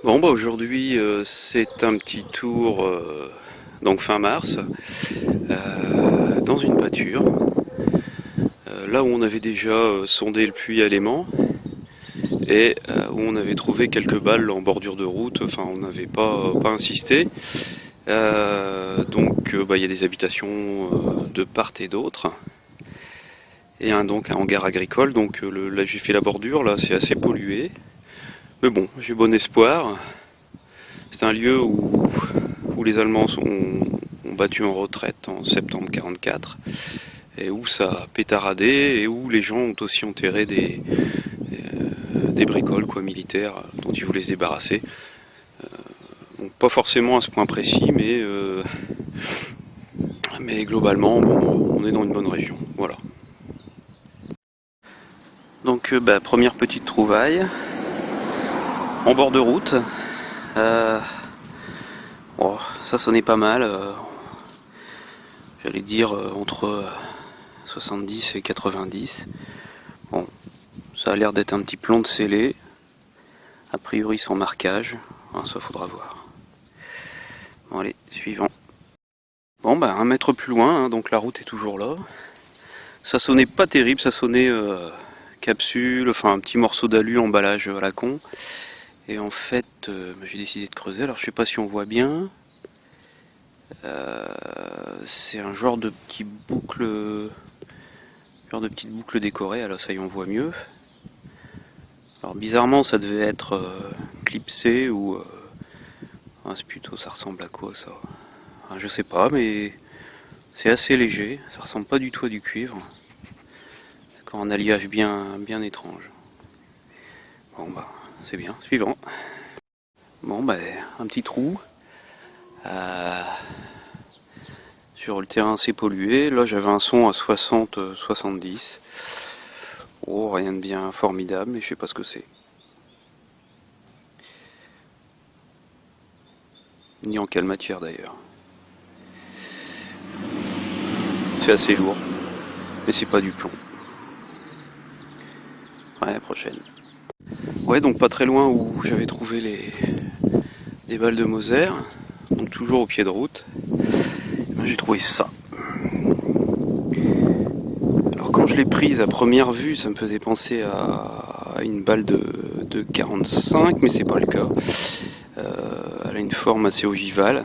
Bon bah aujourd'hui c'est un petit tour donc fin mars dans une pâture là où on avait déjà sondé le puits à Léman et où on avait trouvé quelques balles en bordure de route, enfin on n'avait pas insisté. Donc bah, il y a des habitations de part et d'autre et donc un hangar agricole, donc là j'ai fait la bordure, là c'est assez pollué mais bon j'ai bon espoir. C'est un lieu où les Allemands ont battu en retraite en septembre 1944 et où ça a pétaradé et où les gens ont aussi enterré des bricoles quoi, militaires dont ils voulaient se débarrasser. Bon, pas forcément à ce point précis, mais globalement bon, on est dans une bonne région. Voilà. Donc bah, première petite trouvaille en bord de route. Euh, oh, ça sonnait pas mal. J'allais dire entre 70 et 90. Bon, ça a l'air d'être un petit plomb de scellé. A priori sans marquage. Hein, ça faudra voir. Bon allez, suivant. Bon bah 1 mètre plus loin, hein, donc la route est toujours là. Ça sonnait pas terrible, ça sonnait capsule, enfin un petit morceau d'alu, emballage à la con. Et en fait, j'ai décidé de creuser, alors je sais pas si on voit bien. C'est un genre de petit boucle, genre de petite boucle décorée, alors ça y on voit mieux. Alors bizarrement ça devait être clipsé ou c'est plutôt, ça ressemble à quoi ça? Je sais pas, mais c'est assez léger, ça ressemble pas du tout à du cuivre. C'est encore un alliage bien étrange. Bon bah c'est bien, suivant. Bon bah un petit trou. Euh, sur le terrain assez pollué, là j'avais un son à 60-70. Oh rien de bien formidable, mais je sais pas ce que c'est. Ni en quelle matière d'ailleurs. C'est assez lourd, mais c'est pas du plomb. Ouais, prochaine. Ouais, donc pas très loin où j'avais trouvé des balles de Moser, donc toujours au pied de route. J'ai trouvé ça. Alors quand je l'ai prise à première vue, ça me faisait penser à une balle de 45, mais c'est pas le cas. Elle a une forme assez ogivale.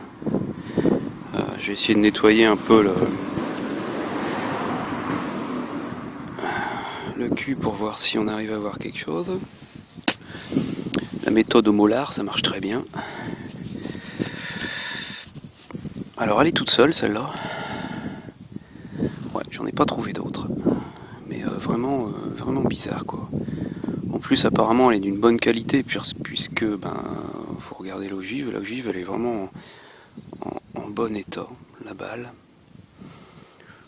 J'ai essayé de nettoyer un peu le cul pour voir si on arrive à voir quelque chose. La méthode au molar, ça marche très bien. Alors elle est toute seule celle-là. Ouais, j'en ai pas trouvé d'autres. Mais vraiment bizarre quoi. En plus apparemment elle est d'une bonne qualité puisque faut regarder l'ogive. L'ogive elle est vraiment en bon état. La balle.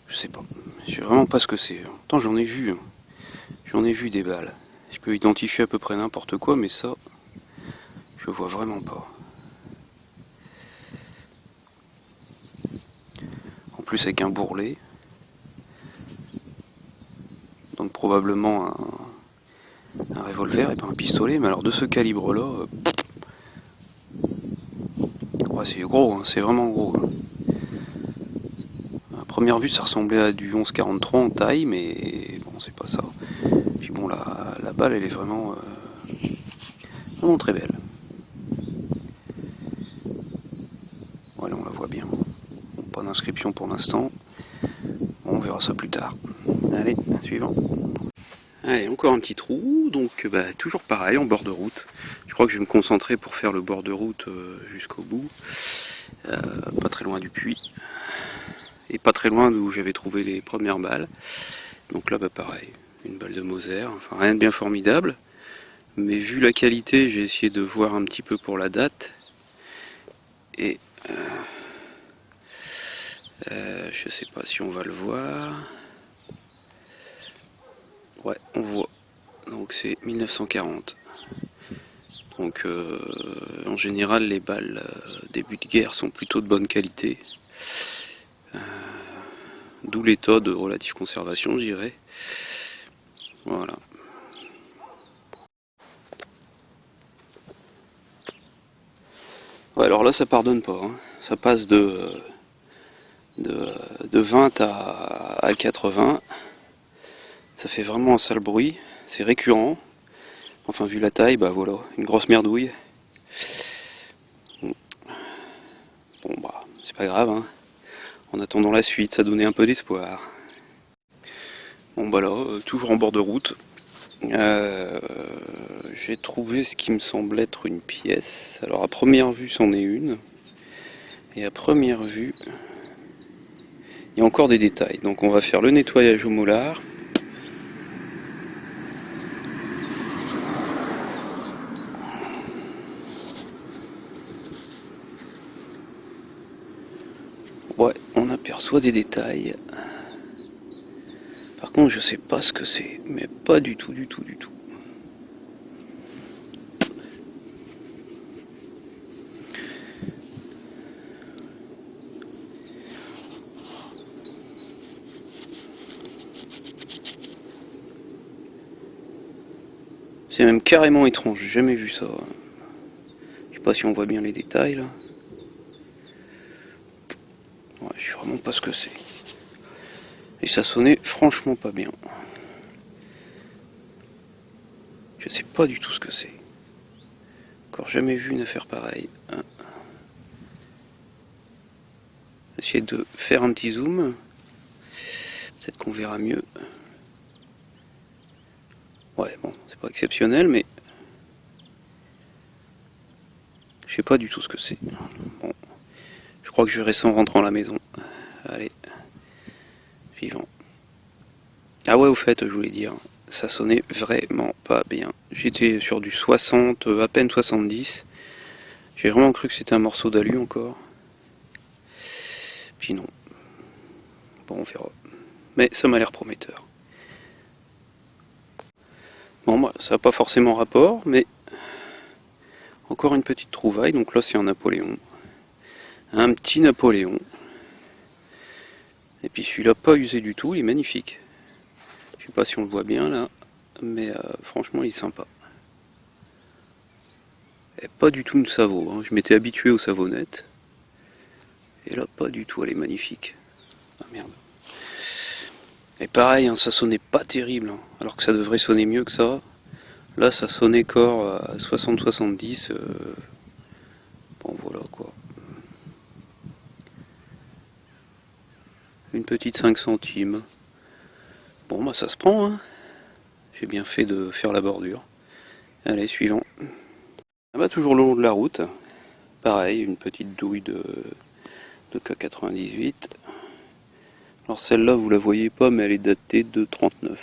Je sais pas. Je sais vraiment pas ce que c'est. Pourtant j'en ai vu. J'en ai vu des balles. Je peux identifier à peu près n'importe quoi, mais ça, je vois vraiment pas. En plus avec un bourrelet. Donc probablement un revolver et pas un pistolet. Mais alors de ce calibre-là, ouais, c'est gros, hein, c'est vraiment gros. Hein. À première vue, ça ressemblait à du 11,43 en taille, mais bon, c'est pas ça. Puis bon, la balle, elle est vraiment très belle. Voilà, on la voit bien. Bon, pas d'inscription pour l'instant. Bon, on verra ça plus tard. Allez, suivant. Allez, encore un petit trou, donc bah, toujours pareil, en bord de route. Je crois que je vais me concentrer pour faire le bord de route jusqu'au bout. Pas très loin du puits. Et pas très loin d'où j'avais trouvé les premières balles. Donc là, bah, pareil, une balle de Moser, enfin rien de bien formidable. Mais vu la qualité, j'ai essayé de voir un petit peu pour la date. Et je sais pas si on va le voir. Ouais, on voit. Donc c'est 1940. Donc en général, les balles début de guerre sont plutôt de bonne qualité. D'où l'état de relative conservation, je dirais. Voilà. Ouais, alors là ça pardonne pas, hein. Ça passe de 20 à 80. Ça fait vraiment un sale bruit. C'est récurrent. Enfin, vu la taille, bah voilà, une grosse merdouille. Bon bah, c'est pas grave, hein. En attendant la suite, ça donnait un peu d'espoir. Bon bah là, toujours en bord de route. J'ai trouvé ce qui me semble être une pièce. Alors à première vue, c'en est une. Et à première vue, il y a encore des détails. Donc on va faire le nettoyage au molar. Ouais, on aperçoit des détails. Par contre, je sais pas ce que c'est, mais pas du tout, du tout, du tout. C'est même carrément étrange, j'ai jamais vu ça. Je sais pas si on voit bien les détails là. Ouais, je sais vraiment pas ce que c'est. Et ça sonnait franchement pas bien. Je sais pas du tout ce que c'est. Encore jamais vu une affaire pareille. Essayer de faire un petit zoom. Peut-être qu'on verra mieux. Ouais, bon, c'est pas exceptionnel, mais je sais pas du tout ce que c'est. Bon, je crois que je verrai ça en rentrant à la maison. Allez, suivant. Ah ouais, au fait, je voulais dire, ça sonnait vraiment pas bien. J'étais sur du 60, à peine 70. J'ai vraiment cru que c'était un morceau d'alu encore. Puis non. Bon, on verra. Mais ça m'a l'air prometteur. Bon, moi, ça n'a pas forcément rapport, mais encore une petite trouvaille. Donc là, c'est un Napoléon. Un petit Napoléon. Et puis celui-là, pas usé du tout, il est magnifique. Je sais pas si on le voit bien là, mais franchement, il est sympa. Et pas du tout une Savo, hein. Je m'étais habitué aux savonnettes. Et là, pas du tout, elle est magnifique. Ah merde. Et pareil, hein, ça sonnait pas terrible, hein, alors que ça devrait sonner mieux que ça. Là, ça sonnait corps à 60-70. Bon, voilà quoi. Une petite 5 centimes. Bon, bah ça se prend, hein. J'ai bien fait de faire la bordure. Allez, suivant. Ah bah, toujours le long de la route. Pareil, une petite douille de K98. Alors celle-là, vous la voyez pas, mais elle est datée de 39.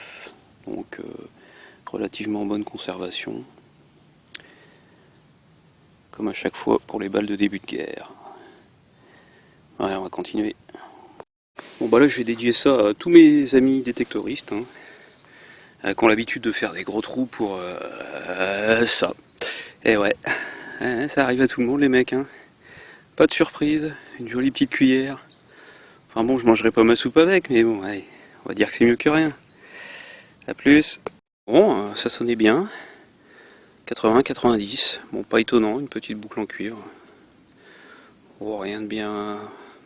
Donc, relativement bonne conservation. Comme à chaque fois pour les balles de début de guerre. Allez, on va continuer. Bon bah là, je vais dédier ça à tous mes amis détectoristes, hein, qui ont l'habitude de faire des gros trous pour ça. Et ouais, ça arrive à tout le monde les mecs, hein. Pas de surprise, une jolie petite cuillère. Enfin bon, je mangerai pas ma soupe avec, mais bon, allez, on va dire que c'est mieux que rien. A plus. Bon, ça sonnait bien. 80-90, bon pas étonnant, une petite boucle en cuivre. Oh, rien de bien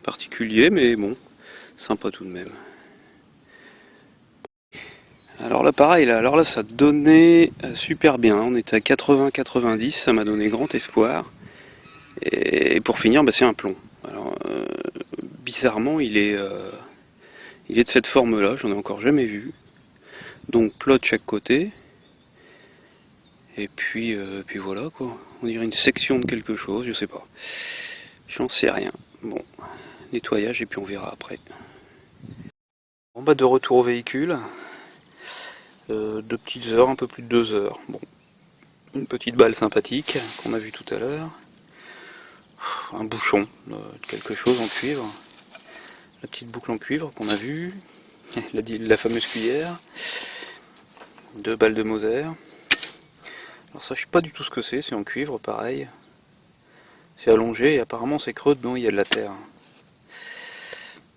particulier, mais bon, sympa tout de même. Alors là pareil, alors là ça donnait super bien, on était à 80-90, ça m'a donné grand espoir. Et pour finir, bah, c'est un plomb. Alors bizarrement il est de cette forme là, j'en ai encore jamais vu. Donc plot de chaque côté. Et puis voilà quoi, on dirait une section de quelque chose, je sais pas. J'en sais rien. Bon, nettoyage et puis on verra après. Bon bah de retour au véhicule. 2 petites heures, un peu plus de 2 heures. Bon, une petite balle sympathique qu'on a vu tout à l'heure. Un bouchon de quelque chose en cuivre. La petite boucle en cuivre qu'on a vue. La fameuse cuillère. 2 balles de Moser. Alors ça je sais pas du tout ce que c'est en cuivre pareil. C'est allongé et apparemment c'est creux dedans, il y a de la terre.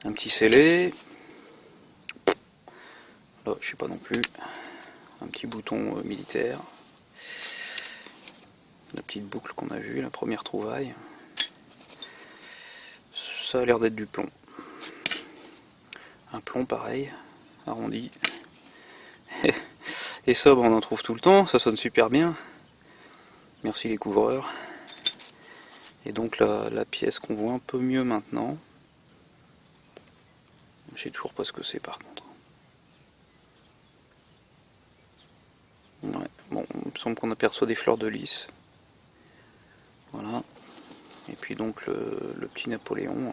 Un petit scellé. Là je sais pas non plus. Un petit bouton militaire. La petite boucle qu'on a vue, la première trouvaille. ça a l'air d'être du plomb. Un plomb pareil, arrondi. Et sobre, on en trouve tout le temps, ça sonne super bien. Merci les couvreurs. Et donc la pièce qu'on voit un peu mieux maintenant. Je sais toujours pas ce que c'est par contre. Ouais, bon, il me semble qu'on aperçoit des fleurs de lys. Voilà. Et puis donc le petit Napoléon.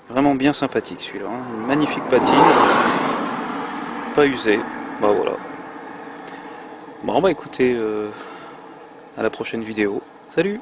Vraiment bien sympathique celui-là. Hein. Une magnifique patine. Pas usée. Bah voilà. Bon bah écoutez, à la prochaine vidéo. Salut!